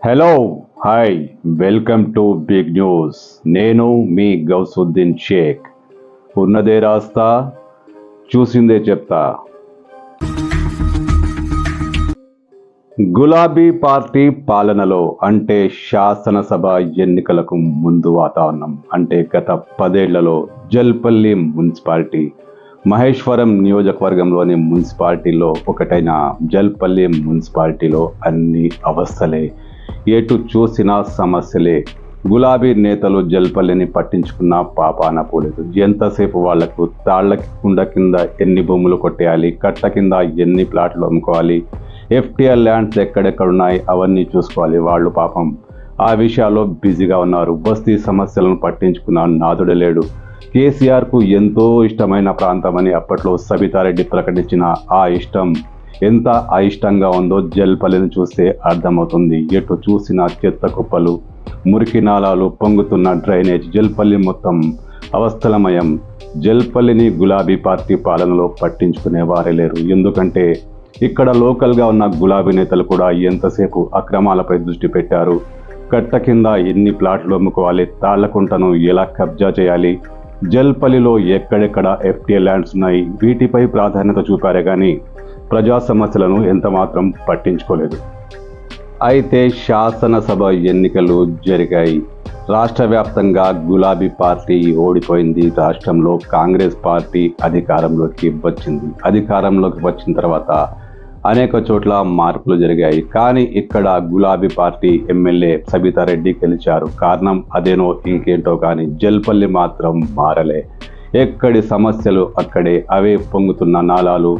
Hello hi welcome to big news. నేను మీ గౌసుద్దీన్ షేక్. ఉన్నదే రాస్తా, చూసిందే చెప్తా. గులాబీ పార్టీ పాలనలో అంటే శాసనసభ ఎన్నికలకు ముందు వాతావరణం అంటే గత 10 ఏళ్లలో జల్పల్లి మున్సిపాలిటీ మహేశ్వరం నియోజకవర్గంలోని మున్సిపాలిటీలో ఒకటైన జల్పల్లి మున్సిపాలిటీలో అన్ని అవస్థలే, ఎటు చూసినా సమస్యలే. గులాబీ నేతలు జల్పల్లిని పట్టించుకున్న పాపాన పోలేదు. ఎంతసేపు వాళ్లకు తాళ్ల కుండ కింద ఎన్ని భూములు కొట్టేయాలి, కట్ట కింద ఎన్ని ప్లాట్లు అమ్ముకోవాలి, ఎఫ్టీఆర్ ల్యాండ్స్ ఎక్కడెక్కడున్నాయి అవన్నీ చూసుకోవాలి. వాళ్ళు పాపం ఆ విషయాల్లో బిజీగా ఉన్నారు. బస్తీ సమస్యలను పట్టించుకున్న నాదుడు లేడు. కేసీఆర్కు ఎంతో ఇష్టమైన ప్రాంతం అని అప్పట్లో సబితారెడ్డి ప్రకటించిన ఆ ఇష్టం ఎంత అయిష్టంగా ఉందో జల్పల్లిని చూస్తే అర్థమవుతుంది. ఎటు చూసిన చెత్త కుప్పలు, మురికి నాలాలు, పొంగుతున్న డ్రైనేజ్, జల్పల్లి మొత్తం అవస్థలమయం. జల్పల్లిని గులాబీ పార్టీ పాలనలో పట్టించుకునే వారే లేరు. ఎందుకంటే ఇక్కడ లోకల్గా ఉన్న గులాబీ నేతలు కూడా ఎంతసేపు అక్రమాలపై దృష్టి పెట్టారు. కట్ట కింద ఎన్ని ప్లాట్లు అమ్ముకోవాలి, తాళ్లకుంటను ఎలా కబ్జా చేయాలి, జల్పల్లిలో ఎక్కడెక్కడ ఎఫ్టీఆర్ ల్యాండ్స్ ఉన్నాయి, వీటిపై ప్రాధాన్యత చూపారే కానీ ప్రజా సమస్యలను ఎంతమాత్రం పట్టించుకోలేదు. అయితే శాసనసభ ఎన్నికలు జరిగాయి. రాష్ట్ర వ్యాప్తంగా గులాబీ పార్టీ ఓడిపోయింది. రాష్ట్రంలో కాంగ్రెస్ పార్టీ అధికారంలోకి వచ్చిన తర్వాత అనేక చోట్ల మార్పులు జరిగాయి. కానీ ఇక్కడ గులాబీ పార్టీ ఎమ్మెల్యే సబితారెడ్డి గెలిచారు. కారణం అదేనో ఇంకేంటో కానీ జల్పల్లి మాత్రం మారలే. ఎక్కడి సమస్యలు అక్కడే, అవే పొంగుతున్న నాలాలు,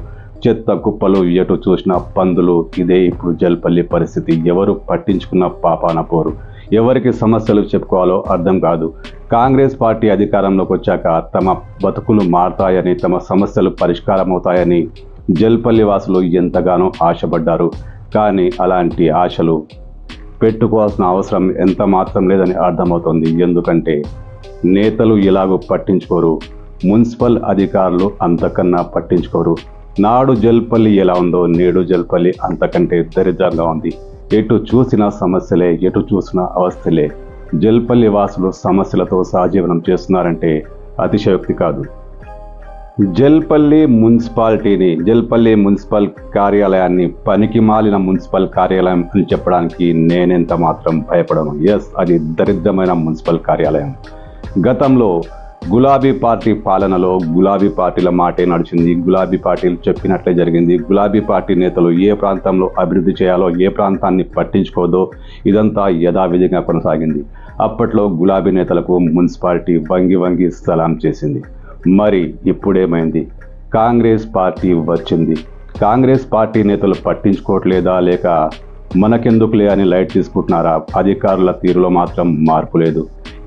చెత్త కుప్పలు, ఎటు చూసిన పందులు. ఇదే ఇప్పుడు జల్పల్లి పరిస్థితి. ఎవరు పట్టించుకున్న పాపాన పోరు. ఎవరికి సమస్యలు చెప్పుకోవాలో అర్థం కాదు. కాంగ్రెస్ పార్టీ అధికారంలోకి వచ్చాక తమ బతుకులు మారతాయని, తమ సమస్యలు పరిష్కారం అవుతాయని జల్పల్లి వాసులు ఎంతగానో ఆశపడ్డారు. కానీ అలాంటి ఆశలు పెట్టుకోవాల్సిన అవసరం ఎంత మాత్రం లేదని అర్థమవుతోంది. ఎందుకంటే నేతలు ఎలాగో పట్టించుకోరు, మున్సిపల్ అధికారులు అంతకన్నా పట్టించుకోరు. నాడు జల్పల్లి ఎలా ఉందో నేడు జల్పల్లి అంతకంటే దరిద్రంగా ఉంది. ఎటు చూసిన సమస్యలే, ఎటు చూసిన అవస్థలే. జల్పల్లి వాసులు సమస్యలతో సహజీవనం చేస్తున్నారంటే అతిశయోక్తి కాదు. జల్పల్లి మున్సిపల్ కార్యాలయాన్ని పనికి మాలిన మున్సిపల్ కార్యాలయం అని చెప్పడానికి నేనెంత మాత్రం భయపడను. ఎస్, అది దరిద్రమైన మున్సిపల్ కార్యాలయం. గతంలో గులాబీ పార్టీ పాలనలో గులాబీ పార్టీల మాటే నడిచింది. గులాబీ పార్టీలు చెప్పినట్లే జరిగింది. గులాబీ పార్టీ నేతలు ఏ ప్రాంతంలో అభివృద్ధి చేయాలో, ఏ ప్రాంతాన్ని పట్టించుకోదో ఇదంతా యథావిధిగా కొనసాగింది. అప్పట్లో గులాబీ నేతలకు మున్సిపాలిటీ వంగి వంగి సలాం చేసింది. మరి ఇప్పుడేమైంది? కాంగ్రెస్ పార్టీ వచ్చింది. కాంగ్రెస్ పార్టీ నేతలు పట్టించుకోవట్లేదా, లేక మనకెందుకులే అని లైట్ తీసుకుంటున్నారా? అధికారుల తీరులో మాత్రం మార్పు లేదు.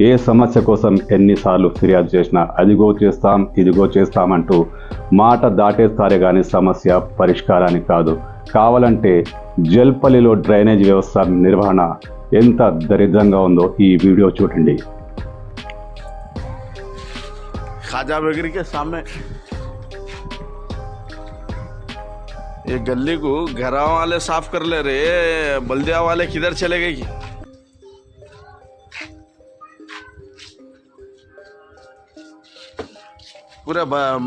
ఏ సమస్య కోసం ఎన్నిసార్లు ఫిర్యాదు చేసినా అదిగో చేస్తాం, ఇదిగో చేస్తామంటూ మాట దాటేస్తారే కానీ సమస్య పరిష్కారానికి కాదు. కావాలంటే జల్పల్లిలో డ్రైనేజ్ వ్యవస్థ నిర్వహణ ఎంత దరిద్రంగా ఉందో ఈ వీడియో చూడండి. खाजा बेकरी के सामने ये गली को घर वाले साफ कर ले रहे, बल्दिया वाले किधर चले गए की? पूरे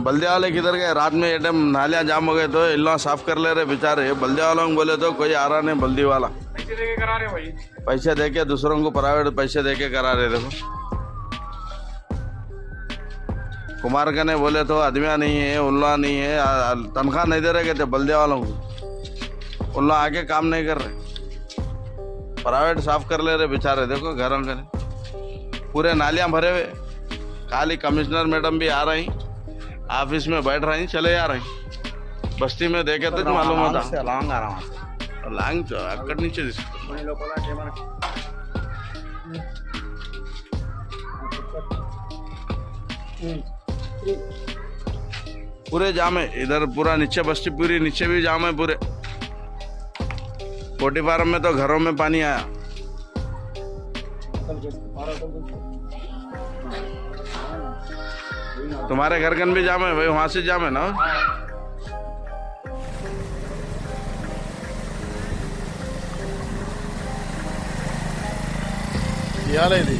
बल्दिया वाले किधर गए? रात में ये टाइम नालियाँ जाम हो गए तो इन लोग साफ कर ले रहे बेचारे। बल्दिया वालों को बोले तो कोई आ रहा नहीं, बल्दी वाला पैसे दे के करा रहे भाई, पैसे दे के दूसरों को प्राइवेट पैसे दे के करा रहे। देखो कुमार का ने बोले तो आदमिया नहीं है, उल्ला नहीं है, तनख्वाह नहीं दे रहे कहते बल्दिया वालों को। उल्ला आके काम नहीं कर रहे, प्राइवेट साफ कर ले रहे बेचारे। देखो घरों के पूरे नालियां भरे हुए। खाली कमिश्नर मैडम भी आ रही, ऑफिस में बैठ रही, चले जा रही। बस्ती में देखे तो मालूम होता लांग अక్కడ నుంచి पूरे जाम है इधर। पूरा नीचे बस्ती पूरी नीचे भी जाम है पूरे। कोटी फार्म में तो घरों में पानी आया। तुम्हारे घर कन भी जाम है भाई, वहां से जाम है ना। ఇవాళ ఇది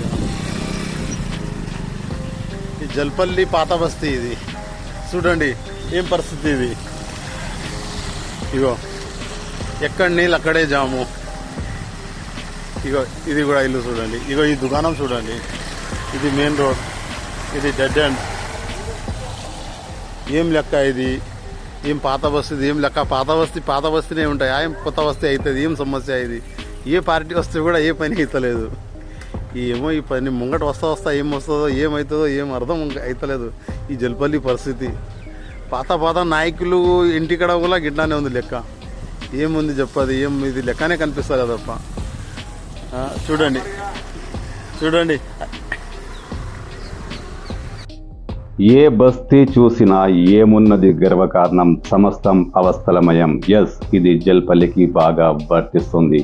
ఈ జల్పల్లి పాత బస్తీ ఇది చూడండి ఏం పరిస్థితి ఇది. ఇగో ఎక్కడ నీళ్ళు అక్కడే జాము. ఇగో ఇది కూడా ఇల్లు చూడండి. ఇగో ఈ దుకాణం చూడండి. ఇది మెయిన్ రోడ్, ఇది డెడ్ ఎండ్. ఏం లెక్క ఇది? ఏం పాత బస్తీ ఏం లెక్క? పాత బస్తీనే ఉంటాయి. ఏం కొత్త బస్తీ అవుతుంది? ఏం సమస్య ఇది? ఏ పార్టీ వస్తే కూడా ఏ పని అవుతలేదు. ఏమో ఈ పని ముంగట వస్తా ఏం వస్తుందో ఏమవుతుందో ఏం అర్థం అవుతలేదు ఈ జల్పల్లి పరిస్థితి. పాత నాయకులు ఇంటికడ కూడా గిట్లానే ఉంది లెక్క. ఏముంది చెప్పది? ఏం ఇది లెక్కనే కనిపిస్తుంది తప్ప. చూడండి ఏ బస్తీ చూసినా ఏమున్నది గర్వకారణం, సమస్తం అవస్థలమయం. ఎస్, ఇది జల్పల్లికి బాగా వర్తిస్తుంది.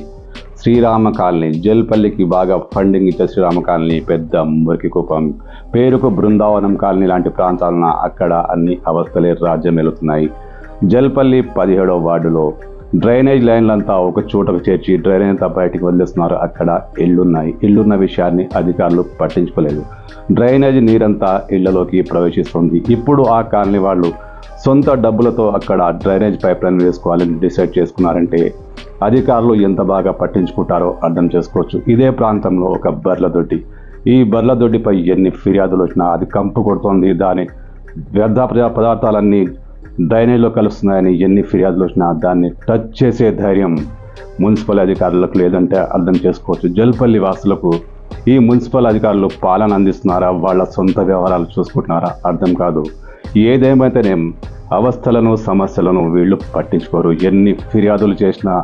శ్రీరామ కాలనీ, జల్పల్లికి బాగా ఫండింగ్ ఇచ్చే శ్రీరామ కాలనీ, పెద్ద మురికి కుప్పం, పేరుకు బృందావనం కాలనీ లాంటి ప్రాంతాలను అక్కడ అన్ని అవస్థలే రాజ్యం వెళుతున్నాయి. జల్పల్లి 17వ వార్డులో డ్రైనేజ్ లైన్లంతా ఒక చోటకు చేర్చి డ్రైనేజ్ అంతా బయటికి వదిలేస్తున్నారు. అక్కడ ఇళ్లున్న విషయాన్ని అధికారులు పట్టించుకోలేదు. డ్రైనేజ్ నీరంతా ఇళ్లలోకి ప్రవేశిస్తుంది. ఇప్పుడు ఆ కాలనీ వాళ్ళు సొంత డబ్బులతో అక్కడ డ్రైనేజ్ పైప్ లైన్ వేసుకోవాలని డిసైడ్ చేసుకున్నారంటే అధికారులు ఎంత బాగా పట్టించుకుంటారో అర్థం చేసుకోవచ్చు. ఇదే ప్రాంతంలో ఒక బర్ల దొడ్డి, ఈ బర్ల దొడ్డిపై ఎన్ని ఫిర్యాదులు వచ్చినా అది కంపు కొడుతోంది, దాని వ్యర్థ పదార్థాలన్నీ డ్రైనేజ్లో కలుస్తున్నాయని ఎన్ని ఫిర్యాదులు వచ్చినా దాన్ని టచ్ చేసే ధైర్యం మున్సిపల్ అధికారులకు లేదంటే అర్థం చేసుకోవచ్చు. జల్పల్లి వాసులకు ఈ మున్సిపల్ అధికారులు పాలన అందిస్తున్నారా, వాళ్ళ సొంత వ్యవహారాలు చూసుకుంటున్నారా అర్థం కాదు. ఏదేమైతేనేం అవస్థలను సమస్యలను వీళ్ళు పట్టించుకోరు. ఎన్ని ఫిర్యాదులు చేసినా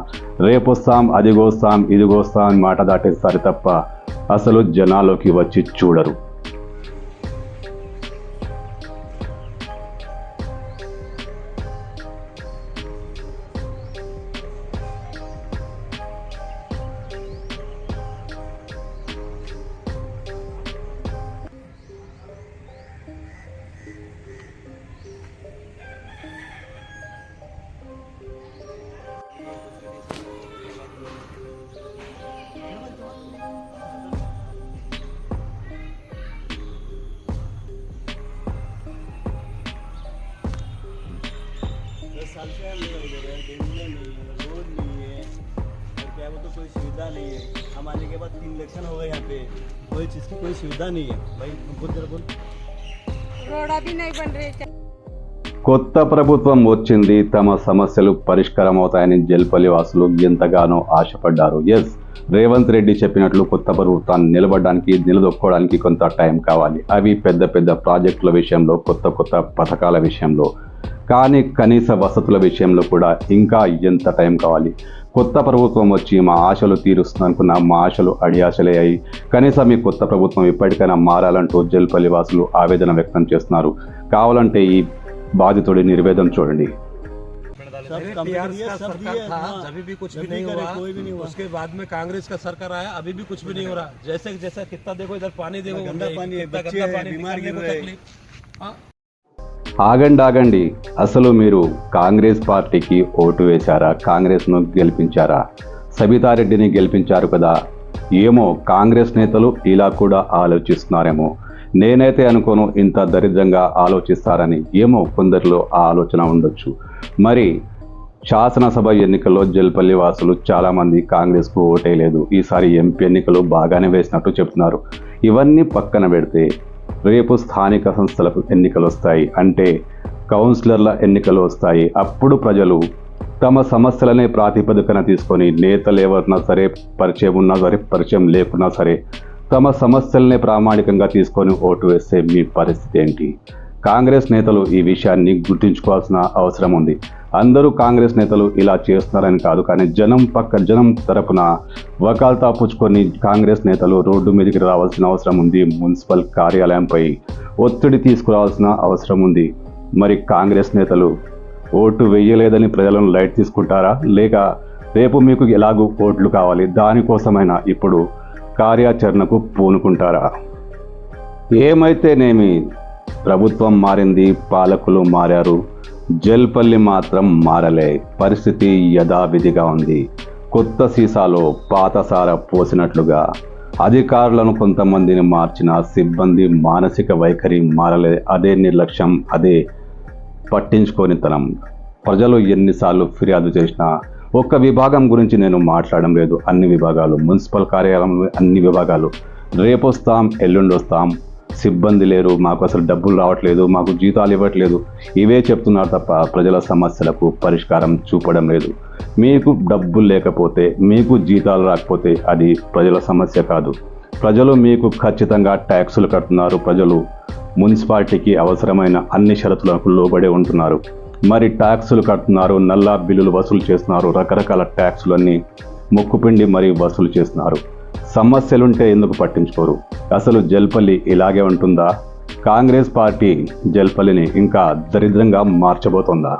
రేపొస్తాం, అదిగోస్తాం, ఇదిగోస్తాం అని మాట దాటేస్తారు తప్ప అసలు జనాల్లోకి వచ్చి చూడరు. साल से हम लोग इधर है, डेंगू नहीं है, रोड नहीं है, और क्या वो तो कोई सुविधा नहीं है. हम आने के बाद 3 इलेक्शन हो गए यहाँ पे, कोई चीज़ की कोई सुविधा नहीं है. भाई बोल रोड अभी नहीं बन रहे. కొత్త ప్రభుత్వం వచ్చింది, తమ సమస్యలు పరిష్కారం అవుతాయని జల్పల్లి వాసులు ఎంతగానో ఆశపడ్డారు. ఎస్, రేవంత్ రెడ్డి చెప్పినట్లు కొత్త ప్రభుత్వాన్ని నిలదొక్కోవడానికి కొంత టైం కావాలి. అవి పెద్ద పెద్ద ప్రాజెక్టుల విషయంలో, కొత్త పథకాల విషయంలో. కానీ కనీస వసతుల విషయంలో కూడా ఇంకా ఎంత టైం కావాలి? కొత్త ప్రభుత్వం వచ్చి మా ఆశలు తీరుస్తుంది అనుకున్న మా ఆశలు అడియాశలే అయి కనీసం మీ కొత్త ప్రభుత్వం ఇప్పటికైనా మారాలంటూ జల్పల్లి వాసులు ఆవేదన వ్యక్తం చేస్తున్నారు. కావాలంటే ఈ బాధితుడి నిర్వేదన చూడండి. अभी भी कुछ भी नहीं हो रहा, कोई भी नहीं हुआ. उसके बाद में कांग्रेस का सरकार आया, अभी भी कुछ भी नहीं हो रहा. जैसा कितना देखो इधर पानी देखो, गंदा पानी है, बच्चे हैं, बीमार गिर रहे हैं. ఆగండి, అసలు మీరు కాంగ్రెస్ పార్టీకి ఓటు వేశారా? కాంగ్రెస్ను గెలిపించారా? సబితారెడ్డిని గెలిపించారు కదా. ఏమో కాంగ్రెస్ నేతలు ఇలా కూడా ఆలోచిస్తున్నారేమో. నేనైతే అనుకోను ఇంత దరిద్రంగా ఆలోచిస్తారని. ఏమో కొందరిలో ఆ ఆలోచన ఉండొచ్చు. మరి శాసనసభ ఎన్నికల్లో జల్పల్లి వాసులు చాలామంది కాంగ్రెస్కు ఓటేయలేదు. ఈసారి ఎంపీ ఎన్నికలు బాగానే వేసినట్టు చెప్తున్నారు. ఇవన్నీ పక్కన పెడితే రేపు స్థానిక సంస్థలకు ఎన్నికలు వస్తాయి, అంటే కౌన్సిలర్ల ఎన్నికలు వస్తాయి. అప్పుడు ప్రజలు తమ సమస్యలనే ప్రాతిపదికన తీసుకొని నేతలు ఎవరినా సరే, పరిచయం ఉన్నా సరే, పరిచయం లేకున్నా సరే, తమ సమస్యలనే ప్రామాణికంగా తీసుకొని ఓటు వేస్తే మీ పరిస్థితి ఏంటి? కాంగ్రెస్ నేతలు ఈ విషయాన్ని గుర్తుంచుకోవాల్సిన అవసరం ఉంది. అందరూ కాంగ్రెస్ నేతలు ఇలా చేస్తున్నారని కాదు, కానీ జనం తరపున వకాల్తా పుచ్చుకొని కాంగ్రెస్ నేతలు రోడ్డు మీదకి రావాల్సిన అవసరం ఉంది. మున్సిపల్ కార్యాలయంపై ఒత్తిడి తీసుకురావాల్సిన అవసరం ఉంది. మరి కాంగ్రెస్ నేతలు ఓటు వేయలేదని ప్రజలను లైట్ తీసుకుంటారా, లేక రేపు మీకు ఎలాగూ ఓట్లు కావాలి దానికోసమైనా ఇప్పుడు కార్యాచరణకు పూనుకుంటారా? ఏమైతేనేమి, ప్రభుత్వం మారింది, పాలకులు మారారు, జల్పల్లి మాత్రం మారలే. పరిస్థితి యథావిధిగా ఉంది. కొత్త సీసాలో పాత సార పోసినట్లుగా అధికారులను కొంతమందిని మార్చిన సిబ్బంది మానసిక వైఖరి మారలే. అదే నిర్లక్ష్యం, అదే పట్టించుకోనితనం. ప్రజలు ఎన్నిసార్లు ఫిర్యాదు చేసినా ఒక్క విభాగం గురించి నేను మాట్లాడడం లేదు. అన్ని విభాగాలు, మున్సిపల్ కార్యాలయంలో అన్ని విభాగాలు, రేపు వస్తాం, ఎల్లుండి వస్తాం, సిబ్బంది లేరు, మాకు అసలు డబ్బులు రావట్లేదు, మాకు జీతాలు ఇవ్వట్లేదు, ఇవే చెప్తున్నారు తప్ప ప్రజల సమస్యలకు పరిష్కారం చూపడం లేదు. మీకు డబ్బులు లేకపోతే, మీకు జీతాలు రాకపోతే అది ప్రజల సమస్య కాదు. ప్రజలు మీకు ఖచ్చితంగా ట్యాక్సులు కడుతున్నారు. ప్రజలు మున్సిపాలిటీకి అవసరమైన అన్ని షరతులకు లోబడి ఉంటున్నారు. మరి ట్యాక్సులు కడుతున్నారు, నల్లా బిల్లులు వసూలు చేస్తున్నారు, రకరకాల ట్యాక్సులన్నీ ముక్కుపిండి మరీ వసూలు చేస్తున్నారు. సమస్యలుంటే ఎందుకు పట్టించుకోరు? అసలు జల్పల్లి ఇలాగే ఉంటుందా? కాంగ్రెస్ పార్టీ జల్పల్లిని ఇంకా దరిద్రంగా మార్చబోతోందా?